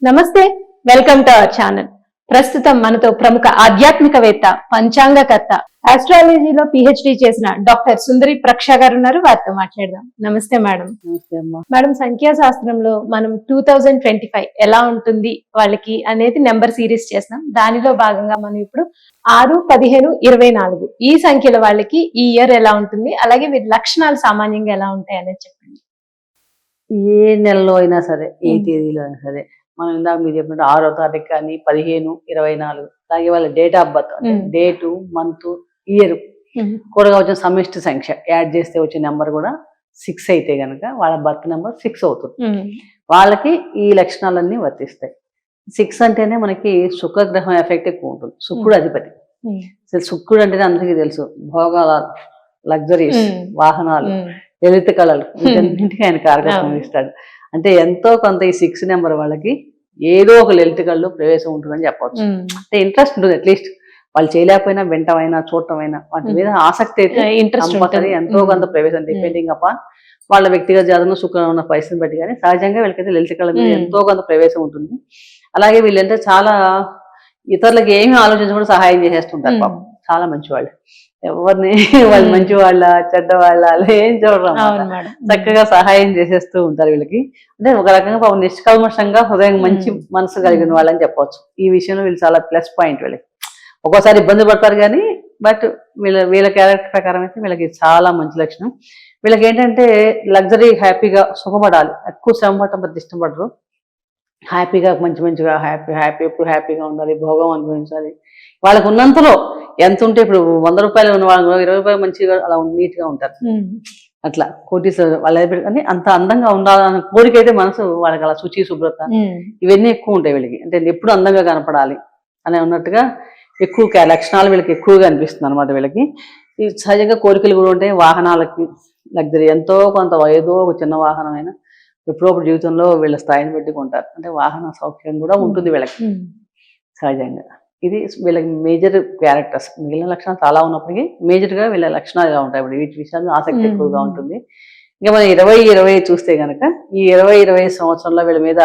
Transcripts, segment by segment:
నమస్తే, welcome to our channel. ప్రస్తుతం మనతో ప్రముఖ ఆధ్యాత్మికవేత్త, పంచాంగకర్త, ఆస్ట్రాలజీలో పిహెచ్డి చేసిన డాక్టర్ సుందరి ప్రక్ష గారు ఉన్నారు. వారితో మాట్లాడదాం. నమస్తే మేడం. మేడం, సంఖ్యాశాస్త్రంలో మనం 2025 ఎలా ఉంటుంది వాళ్ళకి అనేది నెంబర్ సిరీస్ చేస్తున్నాం. దానిలో భాగంగా మనం ఇప్పుడు 6, 15, 24 ఈ సంఖ్యల వాళ్ళకి ఈ ఇయర్ ఎలా ఉంటుంది, అలాగే వీరి లక్షణాలు సామాన్యంగా ఎలా ఉంటాయి అనేది చెప్పండి. ఏ నెలలో అయినా సరే, ఏ తేదీలో అయినా సరే, మనం ఇందాక మీరు చెప్పినట్టు 6వ తారీఖు కానీ 15, 24 అలాగే వాళ్ళ date of birth, date, month, year కూడా వచ్చిన సమిష్టి సంఖ్య యాడ్ చేస్తే వచ్చే నెంబర్ కూడా 6 అయితే గనక వాళ్ళ బర్త్ నెంబర్ 6 అవుతుంది. వాళ్ళకి ఈ లక్షణాలన్నీ వర్తిస్తాయి. 6 అంటేనే మనకి శుక్రగ్రహం ఎఫెక్ట్ ఎక్కువ ఉంటుంది. శుక్రుడు అధిపతి. శుక్రుడు అంటేనే అందరికీ తెలుసు, భోగాల, లగ్జరీస్, వాహనాలు, లలిత కళలు, వీటన్నింటికి ఆయన కారకత్వం ఇస్తాడు. అంటే ఎంతో కొంత ఈ 6 నెంబర్ వాళ్ళకి ఏదో ఒక లలిత కళలో ప్రవేశం ఉంటుందని చెప్పవచ్చు. అంటే ఇంట్రెస్ట్ ఉంటుంది. అట్లీస్ట్ వాళ్ళు చేయలేకపోయినా వింటమైనా చూడటమైనా వాటి మీద ఆసక్తి అయితే కంపల్సరీ ఎంతో కొంత ప్రవేశం, డిపెండింగ్ అపాన్ వాళ్ళ వ్యక్తిగత జాతకంలో శుక్రం ఉన్న పరిస్థితిని బట్టి. కానీ సహజంగా వీళ్ళకైతే లలిత కళ మీద ఎంతో కొంత ప్రవేశం ఉంటుంది. అలాగే వీళ్ళంటే చాలా ఇతరులకు ఏమి ఆలోచించకుండా సహాయం చేసేస్తుంటారు. పాపం చాలా మంచి వాళ్ళు. ఎవరిని వాళ్ళు మంచి వాళ్ళ చెడ్డ వాళ్ళ అలా ఏం చూడరు, చక్కగా సహాయం చేసేస్తూ ఉంటారు వీళ్ళకి. అంటే ఒక రకంగా పాపం నిష్కల్మషంగా హృదయం మంచి మనసు కలిగిన వాళ్ళని చెప్పవచ్చు. ఈ విషయంలో వీళ్ళు చాలా ప్లస్ పాయింట్. వీళ్ళకి ఒక్కోసారి ఇబ్బంది పడతారు కానీ బట్ వీళ్ళ క్యారెక్టర్ ప్రకారం అయితే వీళ్ళకి చాలా మంచి లక్షణం. వీళ్ళకి ఏంటంటే లగ్జరీ, హ్యాపీగా సుఖపడాలి, ఎక్కువ శ్రమ పడటం ఇష్టపడరు. హ్యాపీగా మంచిగా ఎప్పుడు హ్యాపీగా ఉండాలి, భోగం అనుభవించాలి. వాళ్ళకు ఉన్నంతలో ఎంత ఉంటే, ఇప్పుడు 100 రూపాయలు ఉన్న వాళ్ళు 20 రూపాయలు మంచిగా అలా నీట్ గా ఉంటారు. అట్లా కోటీశ్వరు వాళ్ళ కానీ అంత అందంగా ఉండాలన్న కోరిక అయితే మనసు వాళ్ళకి, అలా శుచి, శుభ్రత ఇవన్నీ ఎక్కువ ఉంటాయి వీళ్ళకి. అంటే ఎప్పుడు అందంగా కనపడాలి అని ఉన్నట్టుగా ఎక్కువ లక్షణాలు వీళ్ళకి ఎక్కువగా అనిపిస్తుంది అనమాట. వీళ్ళకి ఈ సహజంగా కోరికలు కూడా ఉంటాయి. వాహనాలకి లగ్జరీ, ఎంతో కొంత ఏదో ఒక చిన్న వాహనం అయినా ఎప్పుడప్పుడు జీవితంలో వీళ్ళ స్థాయిని బట్టి కొంటారు. అంటే వాహన సౌఖ్యం కూడా ఉంటుంది వీళ్ళకి సహజంగా. ఇది వీళ్ళకి మేజర్ క్యారెక్టర్స్. మిగిలిన లక్షణాలు చాలా ఉన్నప్పటికీ మేజర్గా వీళ్ళ లక్షణాలు ఇలా ఉంటాయి. ఇప్పుడు వీటి విషయాల్లో ఆసక్తి ఎక్కువగా ఉంటుంది. ఇంకా మనం 2020 చూస్తే కనుక ఈ 2020 సంవత్సరంలో వీళ్ళ మీద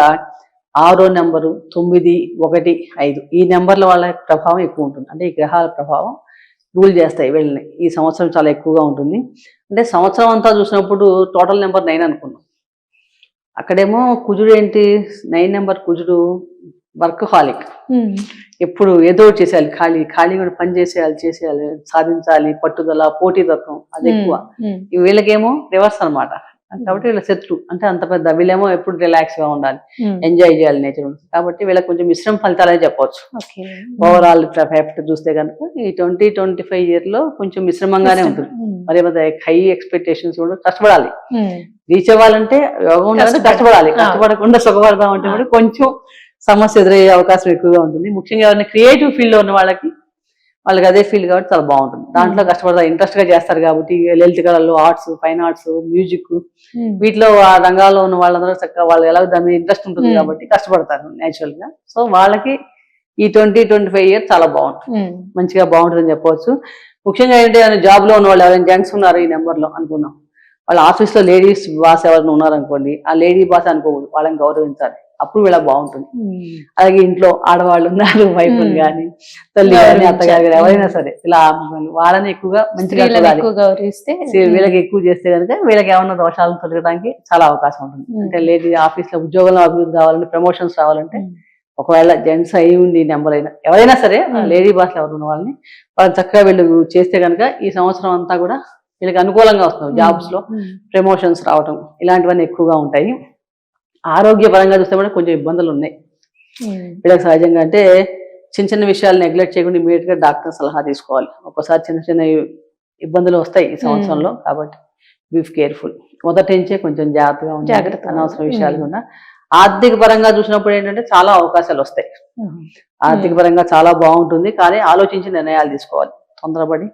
6వ నెంబరు, 9, 1, 5 ఈ నెంబర్ల వాళ్ళ ప్రభావం ఎక్కువ ఉంటుంది. అంటే ఈ గ్రహాల ప్రభావం రూల్ చేస్తాయి వీళ్ళని. ఈ సంవత్సరం చాలా ఎక్కువగా ఉంటుంది. అంటే సంవత్సరం అంతా చూసినప్పుడు టోటల్ నెంబర్ 9 అనుకున్నాం. అక్కడేమో కుజుడు ఏంటి, 9 నెంబర్ కుజుడు వర్క్ హాలిక్. ఎప్పుడు ఏదో చేసేయాలి, ఖాళీ కూడా పని చేసేయాలి, సాధించాలి, పట్టుదల, పోటీతత్వం అది ఎక్కువ. వీళ్ళకేమో రివర్స్ అనమాట. కాబట్టి వీళ్ళ శత్రు. అంటే అంత పెద్ద వీళ్ళేమో ఎప్పుడు రిలాక్స్ గా ఉండాలి, ఎంజాయ్ చేయాలి నేచర్. కాబట్టి వీళ్ళకి కొంచెం మిశ్రమ ఫలితాలే చెప్పవచ్చు. ఓవరాల్ ఎఫెక్ట్ చూస్తే కనుక ఈ 2025 ఇయర్ లో కొంచెం మిశ్రమంగానే ఉంటుంది. మరి హై ఎక్స్పెక్టేషన్స్ కూడా కష్టపడాలి. రీచ్ అవ్వాలంటే యోగం ఉండాలంటే కష్టపడాలి. కష్టపడకుండా సుఖపడదాం అంటే కూడా కొంచెం సమస్య ఎదురయ్యే అవకాశం ఎక్కువగా ఉంటుంది. ముఖ్యంగా ఎవరైనా క్రియేటివ్ ఫీల్డ్ లో ఉన్న వాళ్ళకి అదే ఫీల్డ్ కాబట్టి చాలా బాగుంటుంది. దాంట్లో కష్టపడతారు, ఇంట్రెస్ట్ గా చేస్తారు కాబట్టి. లలిత కళలు, ఆర్ట్స్, ఫైన్ ఆర్ట్స్, మ్యూజిక్ వీటిలో ఆ రంగాల్లో ఉన్న వాళ్ళందరూ చక్కగా వాళ్ళు ఎలా దాని మీద ఇంట్రెస్ట్ ఉంటుంది కాబట్టి కష్టపడతారు నేచురల్ గా. సో వాళ్ళకి ఈ 2025 ఇయర్ చాలా బాగుంటుంది, మంచిగా బాగుంటుందని చెప్పవచ్చు. ముఖ్యంగా ఏంటంటే జాబ్ లో ఉన్న వాళ్ళు ఎవరైనా జెంట్స్ ఉన్నారు ఈ నెంబర్ లో అనుకున్నాం, వాళ్ళ ఆఫీస్ లో లేడీస్ బాస్ ఎవరైనా ఉన్నారనుకోండి, ఆ లేడీ బాస్ అనుకోకూడదు, వాళ్ళని గౌరవించాలి. అప్పుడు వీళ్ళ బాగుంటుంది. అలాగే ఇంట్లో ఆడవాళ్ళు ఉన్నారు, వైఫ్ కానీ, తల్లి కానీ, అత్తగారు కానీ ఎవరైనా సరే ఇలా వాళ్ళని ఎక్కువగా మంచిగా గౌరవిస్తే, వీళ్ళకి ఎక్కువ చేస్తే కనుక వీళ్ళకి ఏమన్నా దోషాలను తొలగడానికి చాలా అవకాశం ఉంటుంది. అంటే లేడీ ఆఫీస్ లో ఉద్యోగంలో అభివృద్ధి కావాలంటే, ప్రమోషన్స్ రావాలంటే, ఒకవేళ జెంట్స్ అయి ఉండి నెంబర్ అయినా ఎవరైనా సరే లేడీ బాస్ ఎవరు ఉన్న వాళ్ళని వాళ్ళు చక్కగా వీళ్ళు చేస్తే కనుక ఈ సంవత్సరం అంతా కూడా వీళ్ళకి అనుకూలంగా వస్తుంది. జాబ్స్ లో ప్రమోషన్స్ రావటం ఇలాంటివన్నీ ఎక్కువగా ఉంటాయి. ఆరోగ్యపరంగా చూస్తే కూడా కొంచెం ఇబ్బందులు ఉన్నాయి వీళ్ళకి సహజంగా. అంటే చిన్న విషయాలు నెగ్లెక్ట్ చేయకుండా ఇమీడియట్ గా డాక్టర్ సలహా తీసుకోవాలి. ఒక్కోసారి చిన్న ఇబ్బందులు వస్తాయి ఈ సంవత్సరంలో. కాబట్టి బీ కేర్ఫుల్. మొదటి నుంచే కొంచెం జాగ్రత్తగా ఉండాలి, అనవసర విషయాలు కూడా. ఆర్థిక పరంగా చూసినప్పుడు ఏంటంటే చాలా అవకాశాలు వస్తాయి. ఆర్థిక పరంగా చాలా బాగుంటుంది. కానీ ఆలోచించి నిర్ణయాలు తీసుకోవాలి. తొందరపడి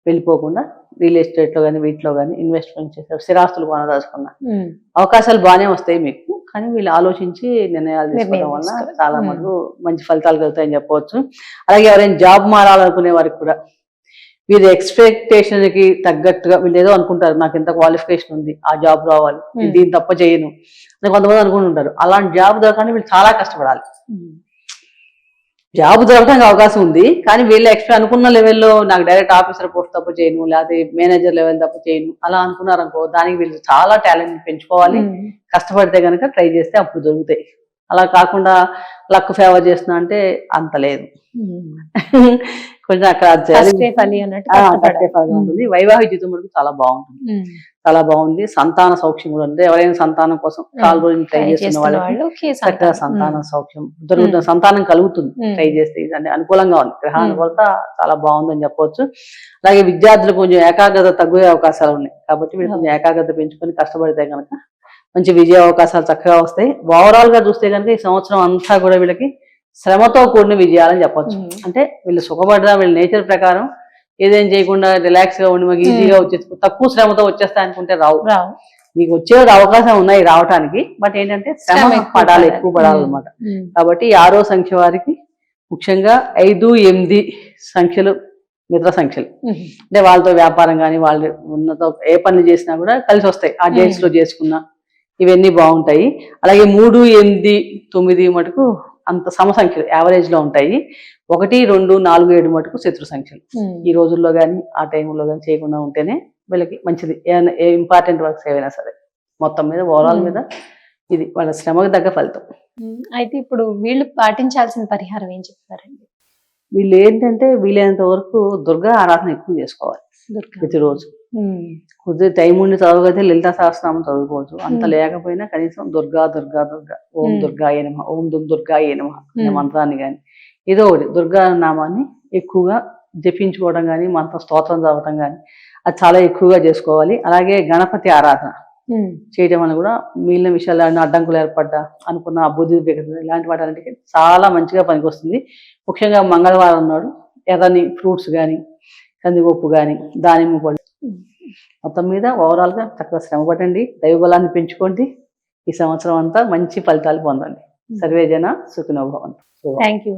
వెళ్ళిపోకుండా రియల్ ఎస్టేట్ లో కానీ వీటిలో కానీ ఇన్వెస్ట్మెంట్ చేస్తారు, స్థిరాస్తులు కొనదాచుకున్న అవకాశాలు బాగానే వస్తాయి మీకు. కానీ వీళ్ళు ఆలోచించి నిర్ణయాలు తీసుకోవడం వల్ల చాలా మటుకు మంచి ఫలితాలు కలుగుతాయని చెప్పవచ్చు. అలాగే ఎవరైనా జాబ్ మారాలనుకునే వారికి కూడా వీరి ఎక్స్పెక్టేషన్ కి తగ్గట్టుగా వీళ్ళు ఏదో అనుకుంటారు, నాకు ఎంత క్వాలిఫికేషన్ ఉంది, ఆ జాబ్ రావాలి, నేను దీన్ని తప్ప చేయను అని కొంతమంది అనుకుంటుంటారు. అలాంటి జాబ్ దొరకని వీళ్ళు చాలా కష్టపడాలి. జాబ్ దొరకడానికి అవకాశం ఉంది, కానీ వీళ్ళు అనుకున్న లెవెల్లో నాకు డైరెక్ట్ ఆఫీసర్ పోస్ట్ తప్ప చేయను, లేకపోతే మేనేజర్ లెవెల్ తప్ప చేయను అలా అనుకున్నారనుకో, దానికి వీళ్ళు చాలా టాలెంట్ పెంచుకోవాలి. కష్టపడితే కనుక ట్రై చేస్తే అప్పుడు దొరుకుతాయి. అలా కాకుండా లక్ ఫేవర్ చేస్తున్నా అంటే అంత లేదు. కొంచెం అక్కడ ఉంటుంది. వైవాహిక జీవితం వరకు చాలా బాగుంటుంది, చాలా బాగుంది. సంతాన సౌఖ్యం కూడా ఉంది. ఎవరైనా సంతానం కోసం చాలా రోజులు ట్రై చేస్తున్న వాళ్ళకి చక్కగా సంతాన సౌఖ్యం దొరుకుతుంది, సంతానం కలుగుతుంది ట్రై చేస్తే. అంటే అనుకూలంగా ఉంది, గ్రహానుకూలత చాలా బాగుందని చెప్పవచ్చు. అలాగే విద్యార్థులకు కొంచెం ఏకాగ్రత తగ్గే అవకాశాలు ఉన్నాయి, కాబట్టి వీళ్ళు కొంచెం ఏకాగ్రత పెంచుకొని కష్టపడితే కనుక మంచి విజయ అవకాశాలు చక్కగా వస్తాయి. ఓవరాల్ గా చూస్తే కనుక ఈ సంవత్సరం అంతా కూడా వీళ్ళకి శ్రమతో కూడిన విజయాలని చెప్పొచ్చు. అంటే వీళ్ళు సుఖపడ్డా వీళ్ళ నేచర్ ప్రకారం ఏదేం చేయకుండా రిలాక్స్ గా ఉండి మాకు ఈజీగా వచ్చేసి తక్కువ శ్రమతో వచ్చేస్తా అనుకుంటే రావు. మీకు వచ్చే అవకాశం ఉన్నాయి రావటానికి, బట్ ఏంటంటే శ్రమ పడాలి, ఎక్కువ పడాలి అనమాట. కాబట్టి 6వ సంఖ్య వారికి ముఖ్యంగా 5, 8 సంఖ్యలు మిత్ర సంఖ్యలు. అంటే వాళ్ళతో వ్యాపారం కానీ వాళ్ళు ఉన్నతో ఏ పనులు చేసినా కూడా కలిసి వస్తాయి. ఆ డేట్స్ లో చేసుకున్నా ఇవన్నీ బాగుంటాయి. అలాగే 3, 8, 9 మటుకు అంత సమ సంఖ్యలు యావరేజ్ లో ఉంటాయి. 1, 2, 4, 7 మటుకు శత్రు సంఖ్యలు. ఈ రోజుల్లో కానీ ఆ టైంలో కానీ చేయకుండా ఉంటేనే వీళ్ళకి మంచిది. ఏ ఇంపార్టెంట్ వర్క్స్ ఏవైనా సరే మొత్తం మీద ఓవరాల్ మీద ఇది వాళ్ళ శ్రమకు తగ్గ ఫలితం. అయితే ఇప్పుడు వీళ్ళు పాటించాల్సిన పరిహారం ఏం చెప్తారండి? వీళ్ళు ఏంటంటే వీలైనంత వరకు దుర్గా ఆరాధన ఎక్కువ చేసుకోవాలి ప్రతిరోజు. కొద్దిగా టైం ఉండి చదవగైతే లలితా సహస్రనామం చదువుకోవచ్చు. అంత లేకపోయినా కనీసం దుర్గా దుర్గా దుర్గా ఓం దుర్గాయ నమః, ఓం దుర్గాయ నమః అనే మంత్రాన్ని కానీ ఏదో ఒకటి దుర్గా నామాన్ని ఎక్కువగా జపించుకోవడం కానీ మంత్ర స్తోత్రం చదవటం కానీ అది చాలా ఎక్కువగా చేసుకోవాలి. అలాగే గణపతి ఆరాధన చేయడం వల్ల కూడా మిగిలిన విషయాలు అడ్డంకులు ఏర్పడ్డా అనుకున్న అభివృద్ధి ఇలాంటి వాటికి చాలా మంచిగా పనికొస్తుంది. ముఖ్యంగా మంగళవారం నాడు ఎర్రని ఫ్రూట్స్ కానీ కందిపప్పు కానీ దానిమ్మ పళ్ళు మొత్తం మీద ఓవరాల్ గా చక్కగా శ్రమ పడండి, దైవ బలాన్ని పెంచుకోండి. ఈ సంవత్సరం అంతా మంచి ఫలితాలు పొందండి. సర్వే జన సుఖినో భవంతు. Thank you.